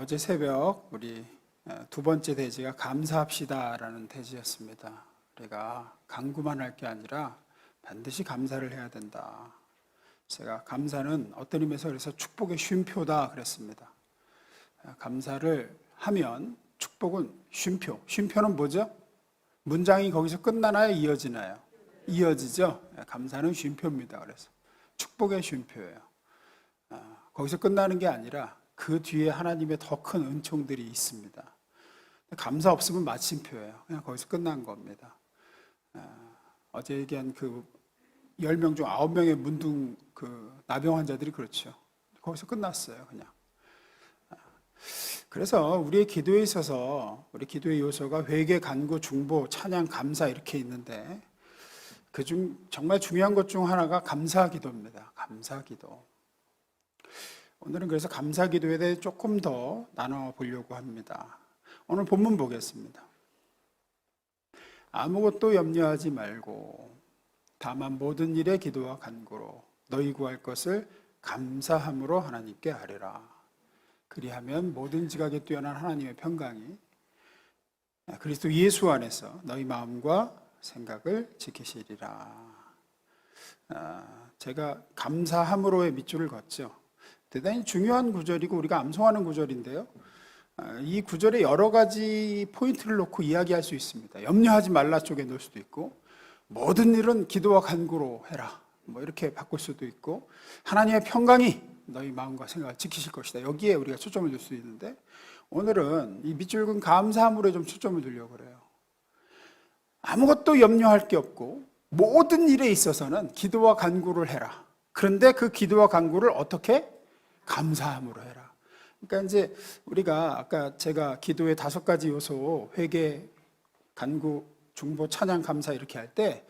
어제 새벽 우리 두 번째 대지가 감사합시다라는 대지였습니다. 우리가 간구만 할 게 아니라 반드시 감사를 해야 된다. 제가 감사는 어떤 의미에서 그래서 축복의 쉼표다 그랬습니다. 감사를 하면 축복은 쉼표. 쉼표는 뭐죠? 문장이 거기서 끝나나요? 이어지나요? 이어지죠? 감사는 쉼표입니다. 그래서 축복의 쉼표예요. 거기서 끝나는 게 아니라 그 뒤에 하나님의 더 큰 은총들이 있습니다. 감사 없으면 마침표예요. 그냥 거기서 끝난 겁니다. 어제 얘기한 그 10명 중 9명의 문둥 나병 환자들이 그렇죠. 거기서 끝났어요, 그냥. 그래서 우리의 기도에 있어서 우리 기도의 요소가 회개, 간구, 중보, 찬양, 감사 이렇게 있는데 그중 정말 중요한 것 중 하나가 감사 기도입니다. 감사 기도. 오늘은 그래서 감사 기도에 대해 조금 더 나눠보려고 합니다. 오늘 본문 보겠습니다. 아무것도 염려하지 말고 다만 모든 일에 기도와 간구로 너희 구할 것을 감사함으로 하나님께 아뢰라. 그리하면 모든 지각에 뛰어난 하나님의 평강이 그리스도 예수 안에서 너희 마음과 생각을 지키시리라. 제가 감사함으로의 밑줄을 걷죠. 대단히 중요한 구절이고 우리가 암송하는 구절인데요. 이 구절에 여러 가지 포인트를 놓고 이야기할 수 있습니다. 염려하지 말라 쪽에 넣을 수도 있고 모든 일은 기도와 간구로 해라 뭐 이렇게 바꿀 수도 있고 하나님의 평강이 너희 마음과 생각을 지키실 것이다. 여기에 우리가 초점을 둘 수 있는데 오늘은 이 밑줄 긋은 감사함으로 좀 초점을 두려고 그래요. 아무것도 염려할 게 없고 모든 일에 있어서는 기도와 간구를 해라. 그런데 그 기도와 간구를 어떻게? 감사함으로 해라. 그러니까 이제 우리가 아까 제가 기도의 5가지 요소 회개, 간구, 중보, 찬양, 감사 이렇게 할 때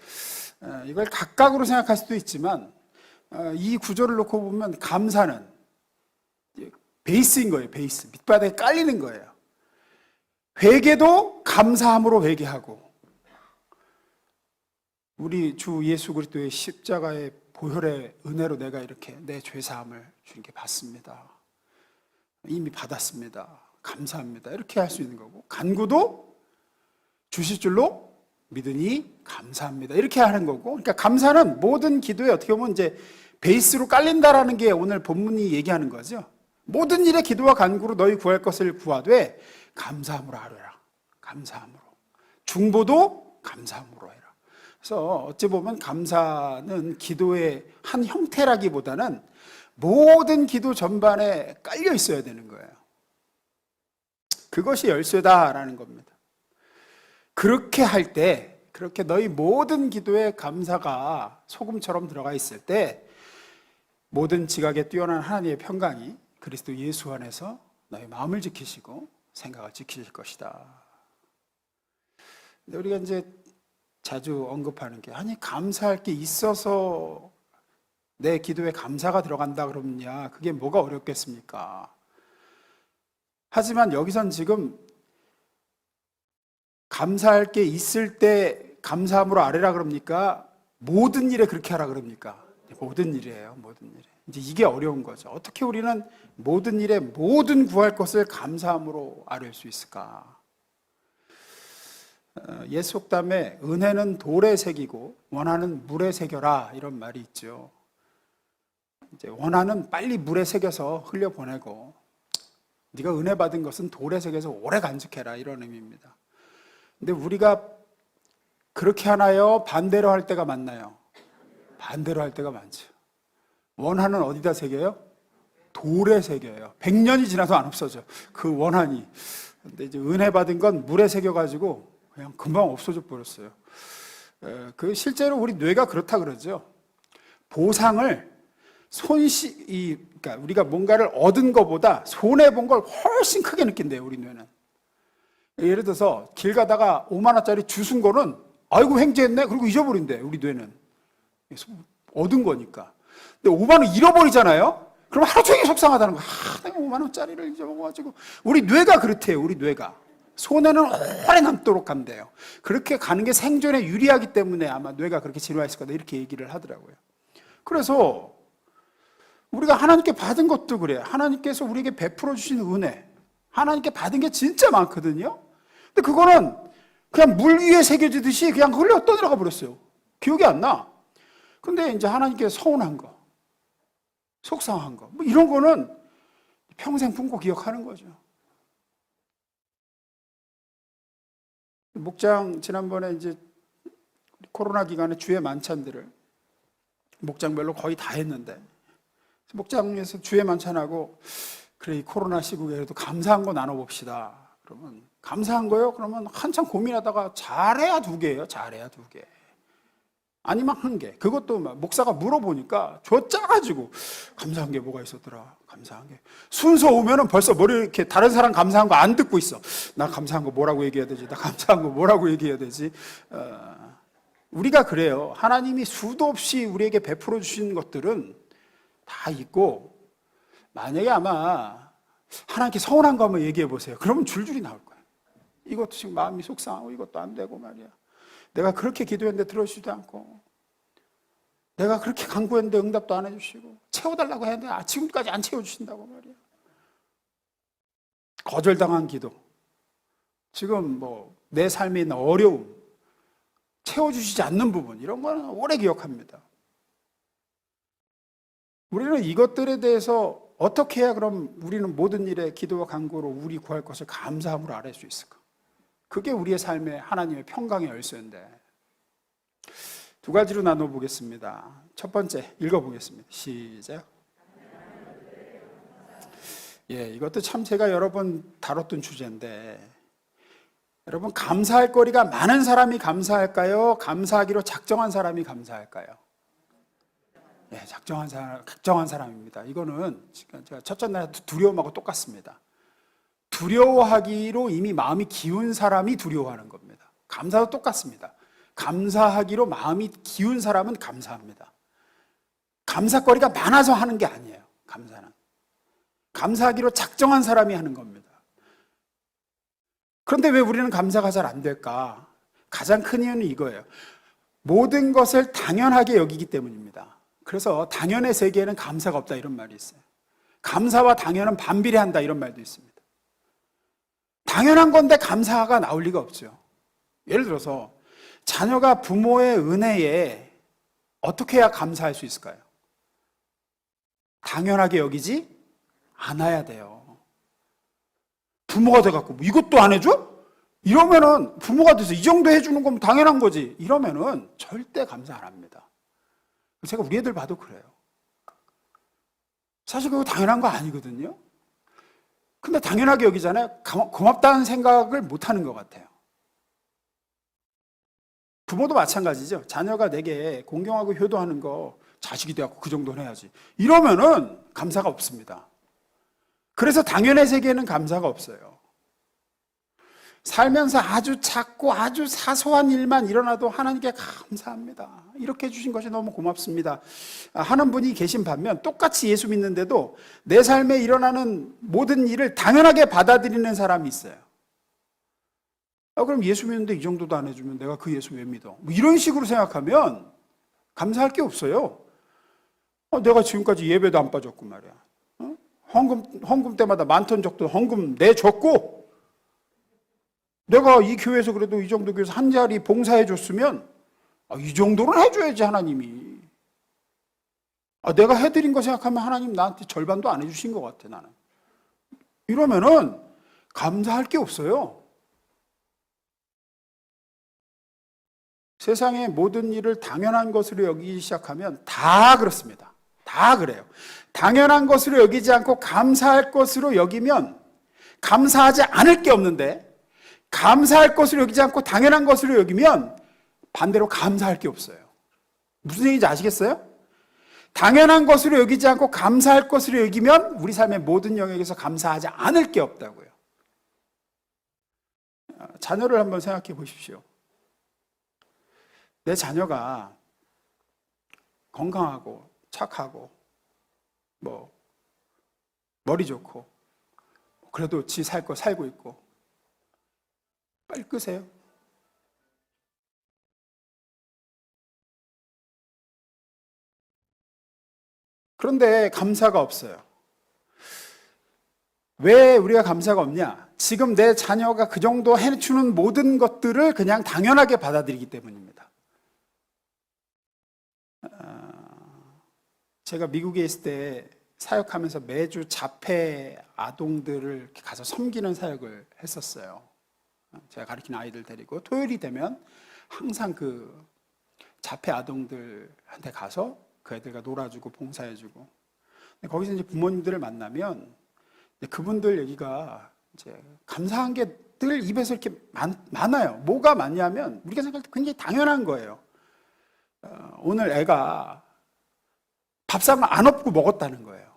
이걸 각각으로 생각할 수도 있지만 이 구절을 놓고 보면 감사는 베이스인 거예요. 베이스. 밑바닥에 깔리는 거예요. 회개도 감사함으로 회개하고 우리 주 예수 그리스도의 십자가의 보혈의 은혜로 내가 이렇게 내 죄사함을 주님께 받습니다. 이미 받았습니다. 감사합니다. 이렇게 할 수 있는 거고 간구도 주실 줄로 믿으니 감사합니다. 이렇게 하는 거고 그러니까 감사는 모든 기도에 어떻게 보면 이제 베이스로 깔린다라는 게 오늘 본문이 얘기하는 거죠. 모든 일에 기도와 간구로 너희 구할 것을 구하되 감사함으로 하라. 감사함으로. 중보도 감사함으로 해라. 그래서 어찌 보면 감사는 기도의 한 형태라기보다는 모든 기도 전반에 깔려 있어야 되는 거예요. 그것이 열쇠다라는 겁니다. 그렇게 할 때, 그렇게 너희 모든 기도에 감사가 소금처럼 들어가 있을 때 모든 지각에 뛰어난 하나님의 평강이 그리스도 예수 안에서 너희 마음을 지키시고 생각을 지키실 것이다. 근데 우리가 이제 자주 언급하는 게 아니 감사할 게 있어서 내 기도에 감사가 들어간다 그러면야 그게 뭐가 어렵겠습니까? 하지만 여기선 지금 감사할 게 있을 때 감사함으로 아뢰라 그럽니까? 모든 일에 그렇게 하라 그럽니까? 모든 일이에요. 모든 일에. 이제 이게 어려운 거죠. 어떻게 우리는 모든 일에 모든 구할 것을 감사함으로 아뢰을 수 있을까? 옛 속담에 은혜는 돌에 새기고 원하는 물에 새겨라 이런 말이 있죠. 이제 원하는 빨리 물에 새겨서 흘려보내고 네가 은혜 받은 것은 돌에 새겨서 오래 간직해라 이런 의미입니다. 근데 우리가 그렇게 하나요? 반대로 할 때가 많나요? 반대로 할 때가 많죠. 원하는 어디다 새겨요? 돌에 새겨요. 100년이 지나도 안 없어져 그 원한이. 근데 이제 은혜 받은 건 물에 새겨가지고 그냥 금방 없어져 버렸어요. 그 실제로 우리 뇌가 그렇다 그러죠. 보상을 그러니까 우리가 뭔가를 얻은 것보다 손해 본 걸 훨씬 크게 느낀대요. 우리 뇌는. 예를 들어서 길 가다가 5만 원짜리 주순 거는 아이고 횡재했네. 그리고 잊어버린대. 우리 뇌는 얻은 거니까. 근데 5만 원 잃어버리잖아요. 그럼 하루 종일 속상하다는 거야. 내가 5만 원짜리를 잊어먹어가지고. 우리 뇌가 그렇대요. 우리 뇌가. 손해는 오래 남도록 한대요. 그렇게 가는 게 생존에 유리하기 때문에 아마 뇌가 그렇게 진화했을 거다 이렇게 얘기를 하더라고요. 그래서 우리가 하나님께 받은 것도 그래요. 하나님께서 우리에게 베풀어 주신 은혜 하나님께 받은 게 진짜 많거든요. 근데 그거는 그냥 물 위에 새겨지듯이 그냥 흘러 떠내려가 버렸어요. 기억이 안 나. 근데 이제 하나님께 서운한 거, 속상한 거, 뭐 이런 거는 평생 품고 기억하는 거죠. 목장 지난번에 이제 코로나 기간에 주의 만찬들을 목장별로 거의 다 했는데, 목장에서 주의 만찬하고 그래 이 코로나 시국에도 감사한 거 나눠봅시다. 그러면 감사한 거요? 그러면 한참 고민하다가 잘해야 2개예요. 잘해야 2개. 아니면 1개. 그것도 목사가 물어보니까 저 짜가지고 감사한 게 뭐가 있었더라. 감사한 게 순서 오면은 벌써 머리 이렇게 다른 사람 감사한 거 안 듣고 있어. 나 감사한 거 뭐라고 얘기해야 되지? 나 감사한 거 뭐라고 얘기해야 되지? 우리가 그래요. 하나님이 수도 없이 우리에게 베풀어 주신 것들은 다 있고, 만약에 아마 하나님께 서운한 거 한번 얘기해 보세요. 그러면 줄줄이 나올 거예요. 이것도 지금 마음이 속상하고 이것도 안 되고 말이야. 내가 그렇게 기도했는데 들어주지도 않고, 내가 그렇게 간구했는데 응답도 안 해주시고, 채워달라고 했는데 지금까지 안 채워주신다고 말이야. 거절당한 기도, 지금 뭐 내 삶에 있는 어려움, 채워주시지 않는 부분, 이런 거는 오래 기억합니다. 우리는 이것들에 대해서 어떻게 해야 그럼 우리는 모든 일에 기도와 간구로 우리 구할 것을 감사함으로 아뢰 수 있을까? 그게 우리의 삶의 하나님의 평강의 열쇠인데, 2가지로 나눠보겠습니다. 첫 번째 읽어보겠습니다. 시작. 이것도 참 제가 여러 번 다뤘던 주제인데, 여러분, 감사할 거리가 많은 사람이 감사할까요? 감사하기로 작정한 사람이 감사할까요? 작정한 사람입니다. 이거는 제가 첫째 날 두려움하고 똑같습니다. 두려워하기로 이미 마음이 기운 사람이 두려워하는 겁니다. 감사도 똑같습니다. 감사하기로 마음이 기운 사람은 감사합니다. 감사거리가 많아서 하는 게 아니에요. 감사는 감사하기로 작정한 사람이 하는 겁니다. 그런데 왜 우리는 감사가 잘 안 될까? 가장 큰 이유는 이거예요. 모든 것을 당연하게 여기기 때문입니다. 그래서 당연의 세계에는 감사가 없다, 이런 말이 있어요. 감사와 당연은 반비례한다, 이런 말도 있습니다. 당연한 건데 감사가 나올 리가 없죠. 예를 들어서 자녀가 부모의 은혜에 어떻게 해야 감사할 수 있을까요? 당연하게 여기지 않아야 돼요. 부모가 돼갖고 뭐 이것도 안 해줘? 이러면은, 부모가 돼서 이 정도 해주는 건 당연한 거지, 이러면은 절대 감사 안 합니다. 제가 우리 애들 봐도 그래요. 사실 그거 당연한 거 아니거든요. 근데 당연하게 여기잖아요. 고맙다는 생각을 못 하는 것 같아요. 부모도 마찬가지죠. 자녀가 내게 공경하고 효도하는 거 자식이 돼갖고 그 정도는 해야지, 이러면은 감사가 없습니다. 그래서 당연의 세계에는 감사가 없어요. 살면서 아주 작고 아주 사소한 일만 일어나도 하나님께 감사합니다, 이렇게 해주신 것이 너무 고맙습니다 하는 분이 계신 반면, 똑같이 예수 믿는데도 내 삶에 일어나는 모든 일을 당연하게 받아들이는 사람이 있어요. 그럼 예수 믿는데 이 정도도 안 해주면 내가 그 예수 왜 믿어? 뭐 이런 식으로 생각하면 감사할 게 없어요. 내가 지금까지 예배도 안 빠졌고 말이야. 헌금 때마다 많던 적도 헌금 내줬고, 내가 이 교회에서 그래도 이 정도 교회에서 한 자리 봉사해 줬으면 이 정도는 해줘야지 하나님이. 내가 해드린 거 생각하면 하나님 나한테 절반도 안 해주신 것 같아, 나는. 이러면은 감사할 게 없어요. 세상의 모든 일을 당연한 것으로 여기기 시작하면 다 그렇습니다. 다 그래요. 당연한 것으로 여기지 않고 감사할 것으로 여기면 감사하지 않을 게 없는데, 감사할 것으로 여기지 않고 당연한 것으로 여기면 반대로 감사할 게 없어요. 무슨 얘기인지 아시겠어요? 당연한 것으로 여기지 않고 감사할 것으로 여기면 우리 삶의 모든 영역에서 감사하지 않을 게 없다고요. 자녀를 한번 생각해 보십시오. 내 자녀가 건강하고 착하고 머리 좋고 그래도 지 살 거 살고 있고, 빨리 끄세요. 그런데 감사가 없어요. 왜 우리가 감사가 없냐? 지금 내 자녀가 그 정도 해주는 모든 것들을 그냥 당연하게 받아들이기 때문입니다. 제가 미국에 있을 때 사역하면서 매주 자폐 아동들을 이렇게 가서 섬기는 사역을 했었어요. 제가 가르치는 아이들 데리고 토요일이 되면 항상 그 자폐 아동들한테 가서 그 애들과 놀아주고 봉사해주고, 거기서 이제 부모님들을 만나면 그분들 얘기가 이제 감사한 게 늘 입에서 이렇게 많아요. 뭐가 많냐면 우리가 생각할 때 굉장히 당연한 거예요. 오늘 애가 밥상을 안 엎고 먹었다는 거예요.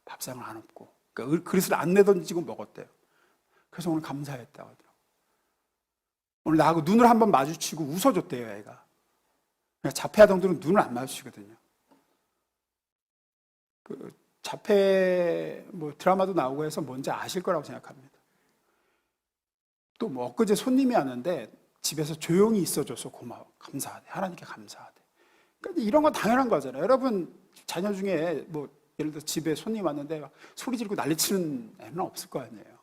밥상을 안 엎고, 그러니까 그릇을 안 내던지고 먹었대요. 그래서 오늘 감사했다고 하더라고요. 오늘 나하고 눈을 한번 마주치고 웃어줬대요, 애가. 자폐 아동들은 눈을 안 마주치거든요. 그 자폐 드라마도 나오고 해서 뭔지 아실 거라고 생각합니다. 또 엊그제 손님이 왔는데 집에서 조용히 있어줘서 고마워, 감사하대, 하나님께 감사하대. 그러니까 이런 건 당연한 거잖아요. 여러분 자녀 중에 예를 들어 집에 손님 왔는데 소리 지르고 난리치는 애는 없을 거 아니에요.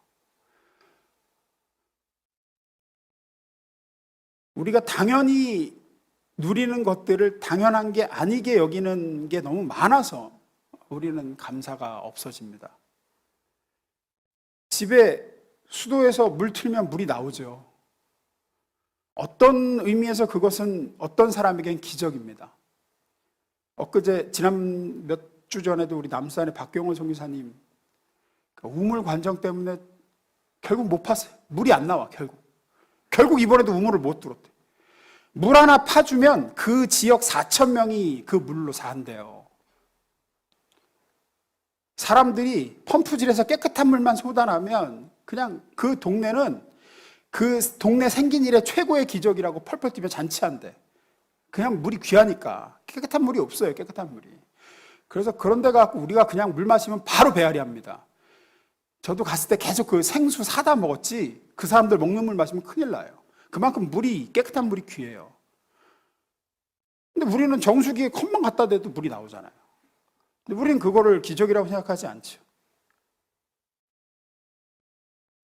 우리가 당연히 누리는 것들을 당연한 게 아니게 여기는 게 너무 많아서 우리는 감사가 없어집니다. 집에 수도에서 물 틀면 물이 나오죠. 어떤 의미에서 그것은 어떤 사람에겐 기적입니다. 엊그제 지난 몇 주 전에도 우리 남산의 박경호 선교사님 우물 관정 때문에 결국 못 팠어요. 물이 안 나와. 결국 이번에도 우물을 못 뚫었대. 물 하나 파주면 그 지역 4,000명이 그 물로 산대요. 사람들이 펌프질해서 깨끗한 물만 쏟아내면 그냥 그 동네는 그 동네 생긴 일의 최고의 기적이라고 펄펄 뛰며 잔치한대. 그냥 물이 귀하니까. 깨끗한 물이 없어요, 깨끗한 물이. 그래서 그런 데 가서 우리가 그냥 물 마시면 바로 배앓이 합니다. 저도 갔을 때 계속 그 생수 사다 먹었지, 그 사람들 먹는 물 마시면 큰일 나요. 그만큼 깨끗한 물이 귀해요. 근데 우리는 정수기에 컵만 갖다 대도 물이 나오잖아요. 근데 우리는 그거를 기적이라고 생각하지 않죠.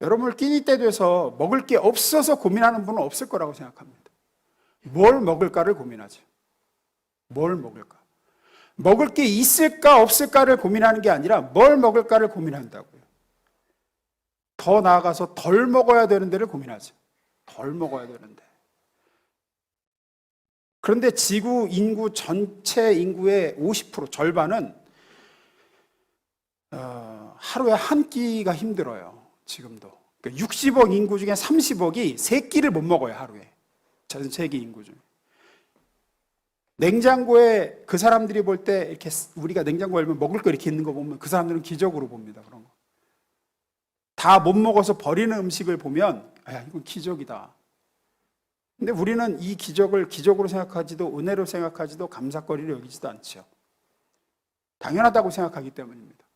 여러분 끼니 때 돼서 먹을 게 없어서 고민하는 분은 없을 거라고 생각합니다. 뭘 먹을까를 고민하죠. 뭘 먹을까? 먹을 게 있을까 없을까를 고민하는 게 아니라 뭘 먹을까를 고민한다고요. 더 나아가서 덜 먹어야 되는 데를 고민하죠. 덜 먹어야 되는데. 그런데 지구 인구 전체 인구의 50%, 절반은 하루에 한 끼가 힘들어요. 지금도. 그러니까 60억 인구 중에 30억이 세 끼를 못 먹어요, 하루에. 전 세계 인구 중에. 냉장고에 그 사람들이 볼 때 이렇게 우리가 냉장고 열면 먹을 거 이렇게 있는 거 보면 그 사람들은 기적으로 봅니다. 그런 거. 다 못 먹어서 버리는 음식을 보면 이건 기적이다. 근데 우리는 이 기적을 기적으로 생각하지도 은혜로 생각하지도 감사거리를 여기지도 않죠. 당연하다고 생각하기 때문입니다.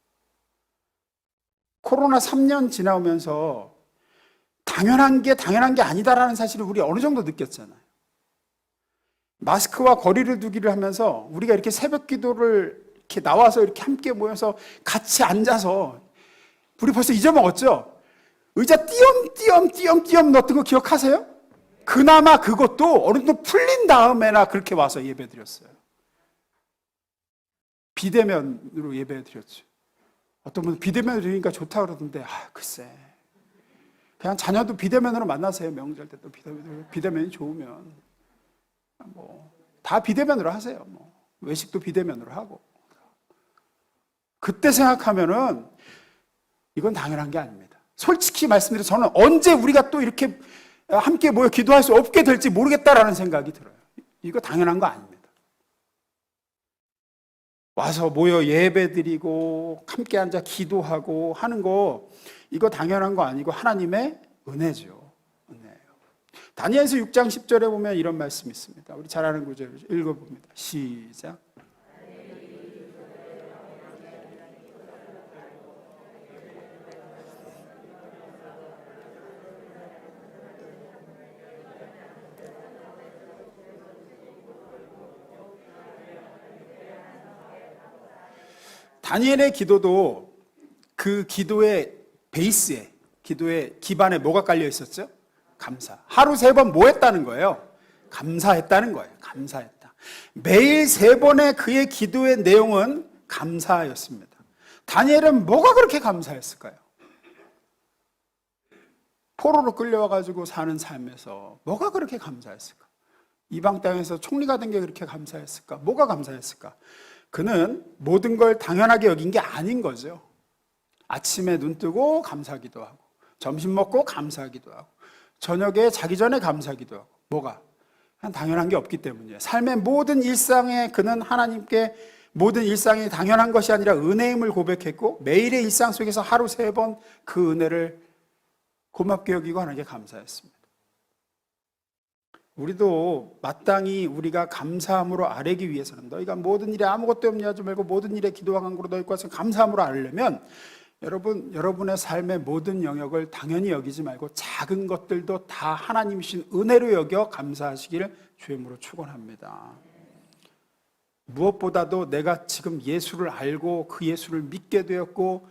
코로나 3년 지나오면서 당연한 게 아니다라는 사실을 우리 어느 정도 느꼈잖아요. 마스크와 거리를 두기를 하면서 우리가 이렇게 새벽 기도를 이렇게 나와서 이렇게 함께 모여서 같이 앉아서 우리 벌써 잊어먹었죠? 의자 띄엄띄엄 넣었던 거 기억하세요? 그나마 그것도 어느 정도 풀린 다음에나 그렇게 와서 예배 드렸어요. 비대면으로 예배 드렸죠. 어떤 분은 비대면으로 드리니까 좋다 그러던데 글쎄 그냥 자녀도 비대면으로 만나세요. 명절 때 또 비대면이 좋으면 다 비대면으로 하세요. 외식도 비대면으로 하고. 그때 생각하면은 이건 당연한 게 아닙니다. 솔직히 말씀드려 저는 언제 우리가 또 이렇게 함께 모여 기도할 수 없게 될지 모르겠다라는 생각이 들어요. 이거 당연한 거 아닙니다. 와서 모여 예배드리고 함께 앉아 기도하고 하는 거 이거 당연한 거 아니고 하나님의 은혜죠. 다니엘서 6장 10절에 보면 이런 말씀이 있습니다. 우리 잘 아는 구절 읽어봅니다. 시작. 다니엘의 기도도 그 기도의 베이스에, 기도의 기반에 뭐가 깔려 있었죠? 감사. 하루 3번 뭐 했다는 거예요? 감사했다는 거예요. 감사했다. 매일 3번의 그의 기도의 내용은 감사였습니다. 다니엘은 뭐가 그렇게 감사했을까요? 포로로 끌려와가지고 사는 삶에서 뭐가 그렇게 감사했을까? 이방 땅에서 총리가 된 게 그렇게 감사했을까? 뭐가 감사했을까? 그는 모든 걸 당연하게 여긴 게 아닌 거죠. 아침에 눈 뜨고 감사기도 하고, 점심 먹고 감사기도 하고, 저녁에 자기 전에 감사기도 하고. 뭐가? 그냥 당연한 게 없기 때문이에요. 삶의 모든 일상에 그는 하나님께 모든 일상이 당연한 것이 아니라 은혜임을 고백했고, 매일의 일상 속에서 하루 3번 그 은혜를 고맙게 여기고 하나님께 감사했습니다. 우리도 마땅히 우리가 감사함으로 아뢰기 위해서는, 너희가 모든 일에 아무것도 염려하지 하지 말고 모든 일에 기도와 간구로 너희 것을 감사함으로 아뢰려면, 여러분의 삶의 모든 영역을 당연히 여기지 말고 작은 것들도 다 하나님이신 은혜로 여겨 감사하시기를 주임으로 축원합니다. 무엇보다도 내가 지금 예수를 알고 그 예수를 믿게 되었고,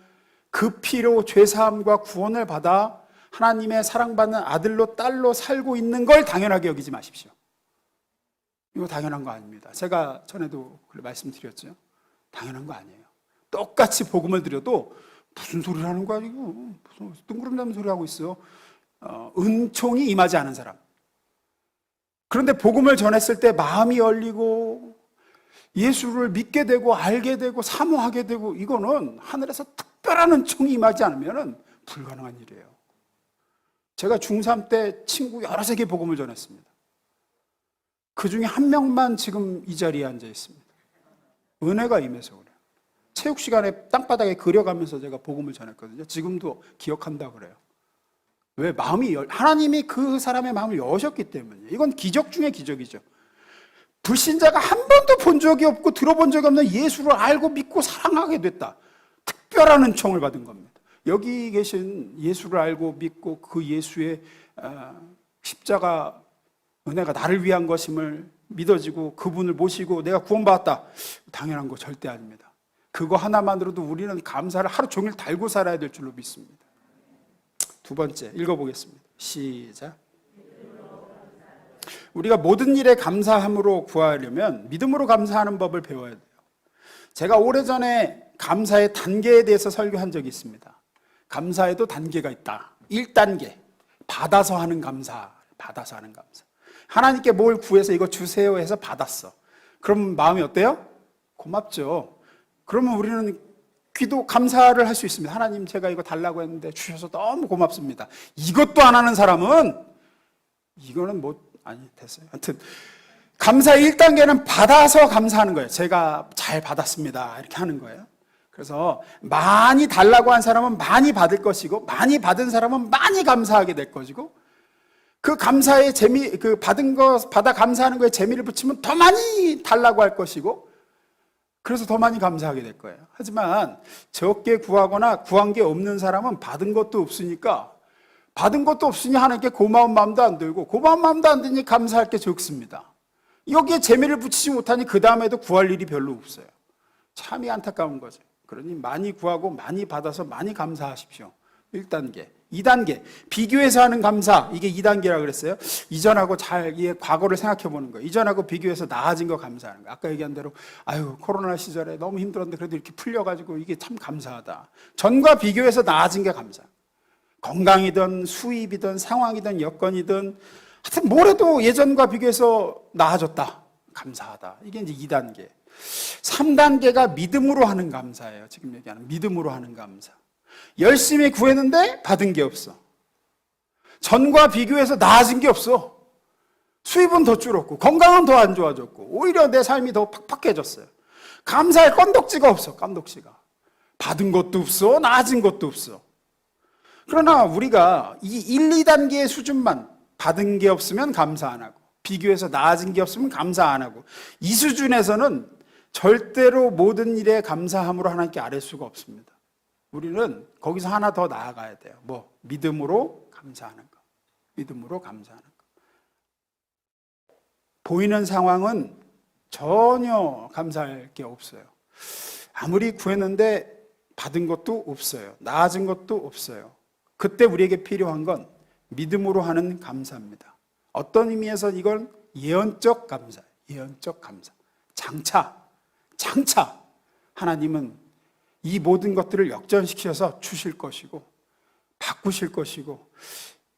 그 피로 죄사함과 구원을 받아 하나님의 사랑받는 아들로 딸로 살고 있는 걸 당연하게 여기지 마십시오. 이거 당연한 거 아닙니다. 제가 전에도 말씀드렸죠. 당연한 거 아니에요. 똑같이 복음을 드려도 무슨 소리를 하는 거 아니고 무슨 뜬구름 잡는 소리 하고 있어요. 은총이 임하지 않은 사람. 그런데 복음을 전했을 때 마음이 열리고 예수를 믿게 되고 알게 되고 사모하게 되고, 이거는 하늘에서 특별한 은총이 임하지 않으면 불가능한 일이에요. 제가 중3 때 친구 여러 세계 복음을 전했습니다. 그 중에 한 명만 지금 이 자리에 앉아 있습니다. 은혜가 임해서 그래요. 체육 시간에 땅바닥에 그려가면서 제가 복음을 전했거든요. 지금도 기억한다 그래요. 왜? 하나님이 그 사람의 마음을 여셨기 때문이에요. 이건 기적 중에 기적이죠. 불신자가 한 번도 본 적이 없고 들어본 적이 없는 예수를 알고 믿고 사랑하게 됐다. 특별한 은총을 받은 겁니다. 여기 계신 예수를 알고 믿고 그 예수의 십자가 은혜가 나를 위한 것임을 믿어지고 그분을 모시고 내가 구원받았다. 당연한 거 절대 아닙니다. 그거 하나만으로도 우리는 감사를 하루 종일 달고 살아야 될 줄로 믿습니다. 2번째 읽어보겠습니다. 시작. 우리가 모든 일에 감사함으로 구하려면 믿음으로 감사하는 법을 배워야 돼요. 제가 오래전에 감사의 단계에 대해서 설교한 적이 있습니다. 감사에도 단계가 있다. 1단계, 받아서 하는 감사. 받아서 하는 감사. 하나님께 뭘 구해서 이거 주세요 해서 받았어. 그럼 마음이 어때요? 고맙죠. 그러면 우리는 기도 감사를 할 수 있습니다. 하나님, 제가 이거 달라고 했는데 주셔서 너무 고맙습니다. 이것도 안 하는 사람은 이거는 됐어요. 하여튼 감사 1단계는 받아서 감사하는 거예요. 제가 잘 받았습니다. 이렇게 하는 거예요. 그래서 많이 달라고 한 사람은 많이 받을 것이고, 많이 받은 사람은 많이 감사하게 될 것이고, 그 감사의 받아 감사하는 거에 재미를 붙이면 더 많이 달라고 할 것이고, 그래서 더 많이 감사하게 될 거예요. 하지만 적게 구하거나 구한 게 없는 사람은 받은 것도 없으니까, 받은 것도 없으니 하나님께 고마운 마음도 안 들고, 고마운 마음도 안 드니 감사할 게 적습니다. 여기에 재미를 붙이지 못하니 그 다음에도 구할 일이 별로 없어요. 참이 안타까운 거죠. 그러니 많이 구하고 많이 받아서 많이 감사하십시오. 1단계. 2단계, 비교해서 하는 감사. 이게 2단계라고 그랬어요. 이전하고 과거를 생각해 보는 거예요. 이전하고 비교해서 나아진 거 감사하는 거예요. 아까 얘기한 대로 코로나 시절에 너무 힘들었는데 그래도 이렇게 풀려가지고 이게 참 감사하다. 전과 비교해서 나아진 게 감사. 건강이든 수입이든 상황이든 여건이든 하여튼 뭐래도 예전과 비교해서 나아졌다. 감사하다. 이게 이제 2단계. 3단계가 믿음으로 하는 감사예요. 지금 얘기하는 믿음으로 하는 감사. 열심히 구했는데 받은 게 없어. 전과 비교해서 나아진 게 없어. 수입은 더 줄었고 건강은 더 안 좋아졌고 오히려 내 삶이 더 팍팍해졌어요. 감사할 건덕지가 없어. 건덕지가. 받은 것도 없어. 나아진 것도 없어. 그러나 우리가 이 1, 2단계의 수준만, 받은 게 없으면 감사 안 하고 비교해서 나아진 게 없으면 감사 안 하고, 이 수준에서는 절대로 모든 일에 감사함으로 하나님께 아뢰 수가 없습니다. 우리는 거기서 하나 더 나아가야 돼요. 믿음으로 감사하는 거. 믿음으로 감사하는 거. 보이는 상황은 전혀 감사할 게 없어요. 아무리 구했는데 받은 것도 없어요. 나아진 것도 없어요. 그때 우리에게 필요한 건 믿음으로 하는 감사입니다. 어떤 의미에서 이건 예언적 감사예요. 예언적 감사. 장차 하나님은 이 모든 것들을 역전시켜서 주실 것이고 바꾸실 것이고,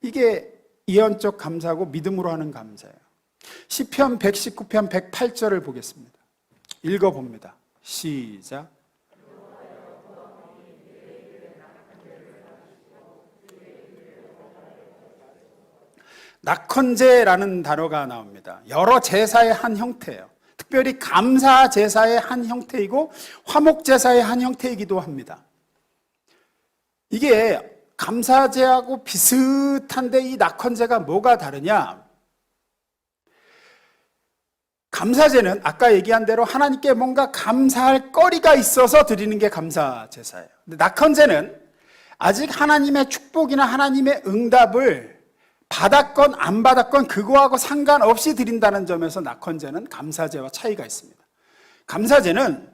이게 예언적 감사고 믿음으로 하는 감사예요. 시편 119편 108절을 보겠습니다. 읽어봅니다. 시작. 낙헌제라는 단어가 나옵니다. 여러 제사의 한 형태예요. 특별히 감사 제사의 한 형태이고 화목 제사의 한 형태이기도 합니다. 이게 감사제하고 비슷한데 이 낙헌제가 뭐가 다르냐? 감사제는 아까 얘기한 대로 하나님께 뭔가 감사할 거리가 있어서 드리는 게 감사 제사예요. 근데 낙헌제는 아직 하나님의 축복이나 하나님의 응답을 받았건 안 받았건 그거하고 상관없이 드린다는 점에서 낙헌제는 감사제와 차이가 있습니다. 감사제는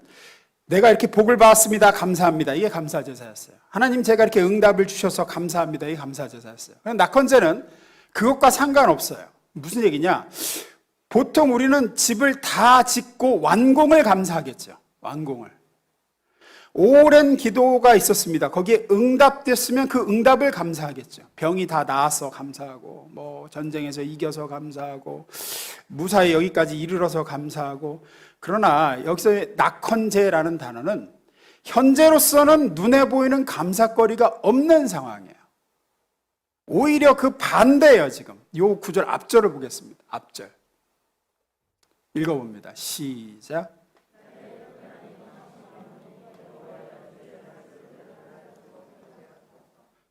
내가 이렇게 복을 받았습니다, 감사합니다, 이게 감사제사였어요. 하나님 제가 이렇게 응답을 주셔서 감사합니다, 이게 감사제사였어요. 그런데 낙헌제는 그것과 상관없어요. 무슨 얘기냐? 보통 우리는 집을 다 짓고 완공을 감사하겠죠. 완공을. 오랜 기도가 있었습니다. 거기에 응답됐으면 그 응답을 감사하겠죠. 병이 다 나아서 감사하고, 뭐 전쟁에서 이겨서 감사하고, 무사히 여기까지 이르러서 감사하고. 그러나 여기서 낙헌제라는 단어는 현재로서는 눈에 보이는 감사거리가 없는 상황이에요. 오히려 그 반대예요. 지금 이 구절 앞절을 보겠습니다. 앞절 읽어봅니다. 시작.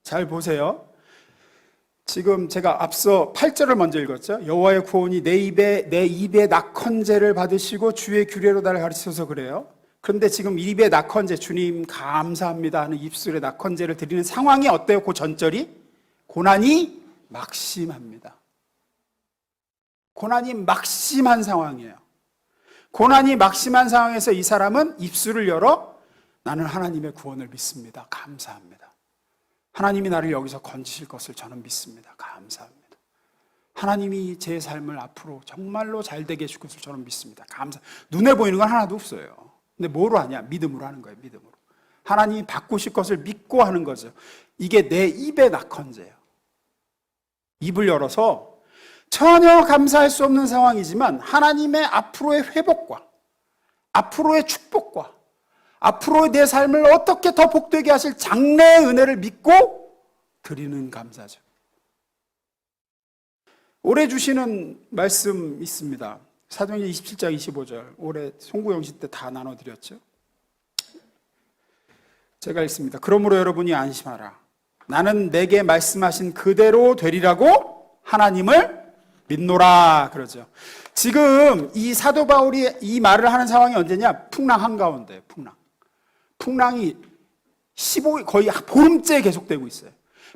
잘 보세요. 지금 제가 앞서 8절을 먼저 읽었죠. 여호와의 구원이 내 입에 낙헌제를 받으시고 주의 규례로 나를 가르치셔서 그래요. 그런데 지금 입에 낙헌제, 주님 감사합니다 하는 입술에 낙헌제를 드리는 상황이 어때요? 그 전절이 고난이 막심합니다. 고난이 막심한 상황이에요. 고난이 막심한 상황에서 이 사람은 입술을 열어 나는 하나님의 구원을 믿습니다. 감사합니다. 하나님이 나를 여기서 건지실 것을 저는 믿습니다. 감사합니다. 하나님이 제 삶을 앞으로 정말로 잘 되게 해줄 것을 저는 믿습니다. 감사. 눈에 보이는 건 하나도 없어요. 근데 뭐로 하냐? 믿음으로 하는 거예요. 믿음으로. 하나님이 바꾸실 것을 믿고 하는 거죠. 이게 내 입의 낙헌제예요. 입을 열어서 전혀 감사할 수 없는 상황이지만 하나님의 앞으로의 회복과 앞으로의 축복과 앞으로 내 삶을 어떻게 더 복되게 하실 장래의 은혜를 믿고 드리는 감사죠. 올해 주시는 말씀 있습니다. 사도행전 27장 25절. 올해 송구영신 때 다 나눠드렸죠. 제가 읽습니다. 그러므로 여러분이 안심하라. 나는 내게 말씀하신 그대로 되리라고 하나님을 믿노라 그러죠. 지금 이 사도 바울이 이 말을 하는 상황이 언제냐? 풍랑 한가운데 풍랑이 15일 거의 보름째 계속되고 있어요.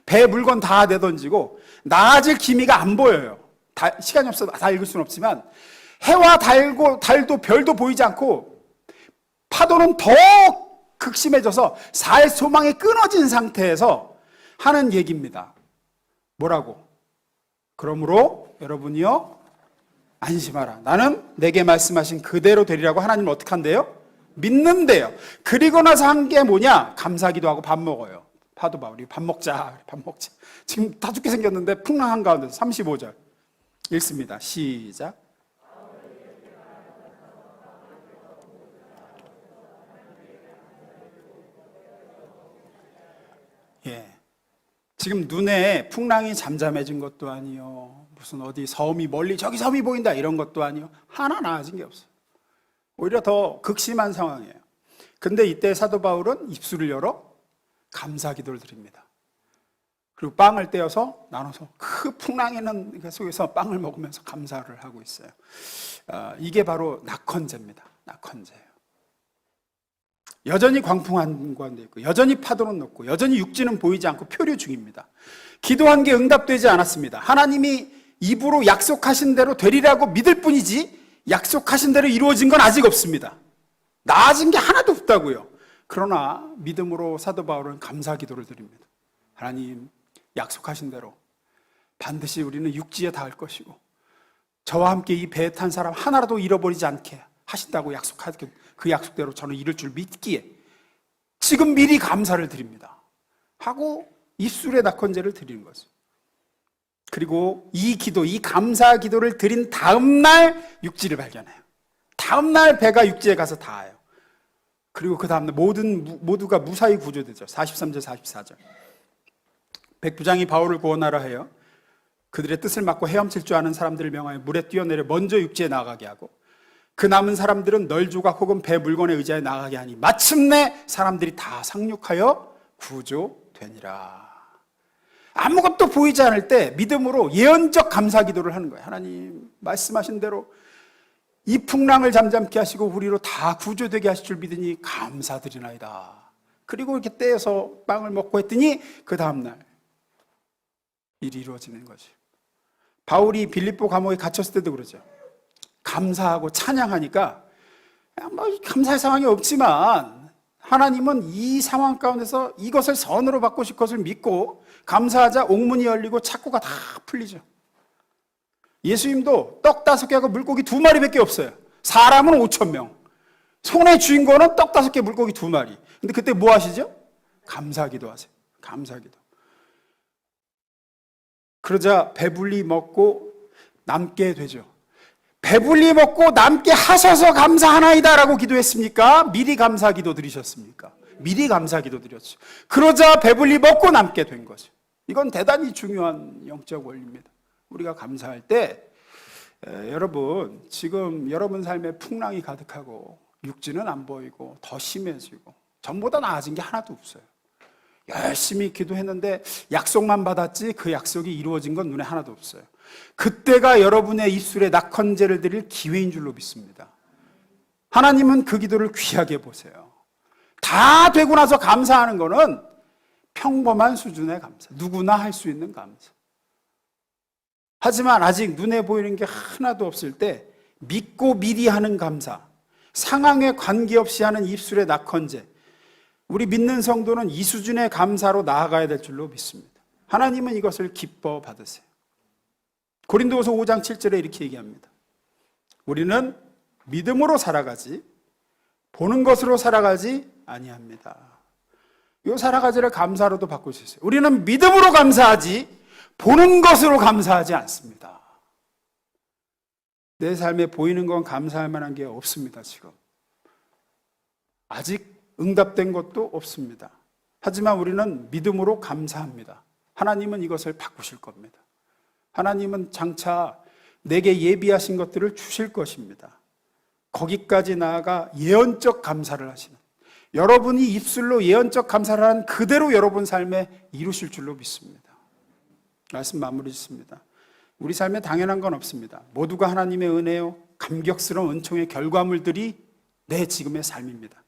배 물건 다 내던지고 나아질 기미가 안 보여요. 시간이 없어서 다 읽을 수는 없지만 해와 달도 별도 보이지 않고 파도는 더 극심해져서 살 소망이 끊어진 상태에서 하는 얘기입니다. 뭐라고? 그러므로 여러분이요 안심하라. 나는 내게 말씀하신 그대로 되리라고 하나님을 어떻게 한대요? 믿는데요. 그리고 나서 한 게 뭐냐? 감사기도 하고 밥 먹어요. 사도 바울이 밥 먹자. 지금 다 죽게 생겼는데 풍랑 한가운데서 35절 읽습니다. 시작. 예. 지금 눈에 풍랑이 잠잠해진 것도 아니요. 무슨 어디 섬이 멀리 저기 섬이 보인다 이런 것도 아니요. 하나 나아진 게 없어요. 오히려 더 극심한 상황이에요. 근데 이때 사도 바울은 입술을 열어 감사 기도를 드립니다. 그리고 빵을 떼어서 나눠서 그 풍랑이는 속에서 빵을 먹으면서 감사를 하고 있어요. 이게 바로 낙헌제입니다. 낙헌제예요. 여전히 광풍한 관도 있고 여전히 파도는 높고 여전히 육지는 보이지 않고 표류 중입니다. 기도한 게 응답되지 않았습니다. 하나님이 입으로 약속하신 대로 되리라고 믿을 뿐이지 약속하신 대로 이루어진 건 아직 없습니다. 나아진 게 하나도 없다고요. 그러나 믿음으로 사도 바울은 감사 기도를 드립니다. 하나님, 약속하신 대로 반드시 우리는 육지에 닿을 것이고 저와 함께 이 배에 탄 사람 하나라도 잃어버리지 않게 하신다고 약속하게, 그 약속대로 저는 이룰 줄 믿기에 지금 미리 감사를 드립니다 하고 입술의 낙헌제를 드리는 거죠. 그리고 이 기도, 이 감사 기도를 드린 다음 날 육지를 발견해요. 다음 날 배가 육지에 가서 닿아요. 그리고 그 다음 날 모두가 무사히 구조되죠. 43절 44절. 백부장이 바울을 구원하라 해요. 그들의 뜻을 막고 헤엄칠 줄 아는 사람들을 명하여 물에 뛰어내려 먼저 육지에 나가게 하고 그 남은 사람들은 널조각 혹은 배 물건에 의지하여 나가게 하니 마침내 사람들이 다 상륙하여 구조되니라. 아무것도 보이지 않을 때 믿음으로 예언적 감사 기도를 하는 거예요. 하나님, 말씀하신 대로 이 풍랑을 잠잠케 하시고 우리로 다 구조되게 하실 줄 믿으니 감사드리나이다. 그리고 이렇게 떼어서 빵을 먹고 했더니 그 다음날 일이 이루어지는 거죠. 바울이 빌립보 감옥에 갇혔을 때도 그러죠. 감사하고 찬양하니까 뭐 감사할 상황이 없지만 하나님은 이 상황 가운데서 이것을 선으로 바꾸실 것을 믿고 감사하자 옥문이 열리고 착고가 다 풀리죠. 예수님도 떡 5개하고 물고기 2마리밖에 없어요. 사람은 5,000명. 손의 주인공은 떡 5개, 물고기 2마리. 근데 그때 뭐 하시죠? 감사기도 하세요. 감사기도. 그러자 배불리 먹고 남게 되죠. 배불리 먹고 남게 하셔서 감사하나이다 라고 기도했습니까? 미리 감사기도 드리셨습니까? 미리 감사기도 드렸죠. 그러자 배불리 먹고 남게 된 거죠. 이건 대단히 중요한 영적 원리입니다. 우리가 감사할 때 여러분, 지금 여러분 삶에 풍랑이 가득하고 육지는 안 보이고 더 심해지고 전보다 나아진 게 하나도 없어요. 열심히 기도했는데 약속만 받았지 그 약속이 이루어진 건 눈에 하나도 없어요. 그때가 여러분의 입술에 낙헌제를 드릴 기회인 줄로 믿습니다. 하나님은 그 기도를 귀하게 보세요. 다 되고 나서 감사하는 거는 평범한 수준의 감사, 누구나 할 수 있는 감사. 하지만 아직 눈에 보이는 게 하나도 없을 때 믿고 미리 하는 감사, 상황에 관계없이 하는 입술의 낙헌제, 우리 믿는 성도는 이 수준의 감사로 나아가야 될 줄로 믿습니다. 하나님은 이것을 기뻐 받으세요. 고린도후서 5장 7절에 이렇게 얘기합니다. 우리는 믿음으로 살아가지 보는 것으로 살아가지 아니합니다. 이 살아가지를 감사로도 바꿀 수 있어요. 우리는 믿음으로 감사하지 보는 것으로 감사하지 않습니다. 내 삶에 보이는 건 감사할 만한 게 없습니다. 지금 아직 응답된 것도 없습니다. 하지만 우리는 믿음으로 감사합니다. 하나님은 이것을 바꾸실 겁니다. 하나님은 장차 내게 예비하신 것들을 주실 것입니다. 거기까지 나아가 예언적 감사를 하시는, 여러분이 입술로 예언적 감사를 하는 그대로 여러분 삶에 이루실 줄로 믿습니다. 말씀 마무리 짓습니다. 우리 삶에 당연한 건 없습니다. 모두가 하나님의 은혜요 감격스러운 은총의 결과물들이 내 지금의 삶입니다.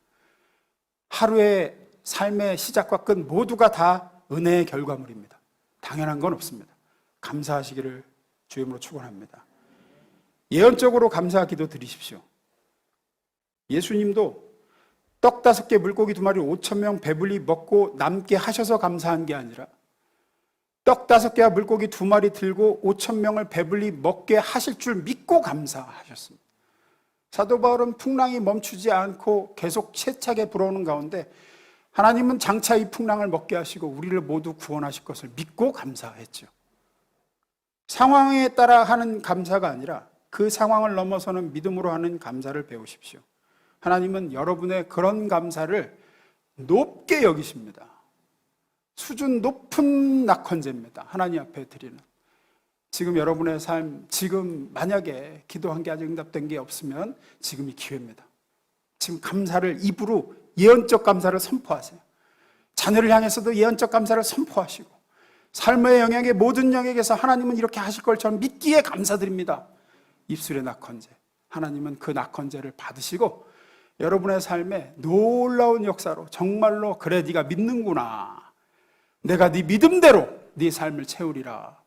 하루의 삶의 시작과 끝 모두가 다 은혜의 결과물입니다. 당연한 건 없습니다. 감사하시기를 주임으로 축원합니다. 예언적으로 감사 기도 드리십시오. 예수님도 떡 5개 물고기 2마리 5,000명 배불리 먹고 남게 하셔서 감사한 게 아니라 떡 5개와 물고기 2마리 들고 5,000명을 배불리 먹게 하실 줄 믿고 감사하셨습니다. 사도 바울은 풍랑이 멈추지 않고 계속 세차게 불어오는 가운데 하나님은 장차 이 풍랑을 먹게 하시고 우리를 모두 구원하실 것을 믿고 감사했죠. 상황에 따라 하는 감사가 아니라 그 상황을 넘어서는 믿음으로 하는 감사를 배우십시오. 하나님은 여러분의 그런 감사를 높게 여기십니다. 수준 높은 낙헌제입니다. 하나님 앞에 드리는. 지금 여러분의 삶, 지금 만약에 기도한 게 아직 응답된 게 없으면 지금이 기회입니다. 지금 감사를 입으로 예언적 감사를 선포하세요. 자녀를 향해서도 예언적 감사를 선포하시고 삶의 영역의 모든 영역에서 하나님은 이렇게 하실 걸 저는 믿기에 감사드립니다. 입술의 낙헌제. 하나님은 그 낙헌제를 받으시고 여러분의 삶에 놀라운 역사로 정말로 그래 네가 믿는구나. 내가 네 믿음대로 네 삶을 채우리라.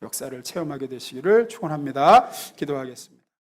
역사를 체험하게 되시기를 축원합니다. 기도하겠습니다.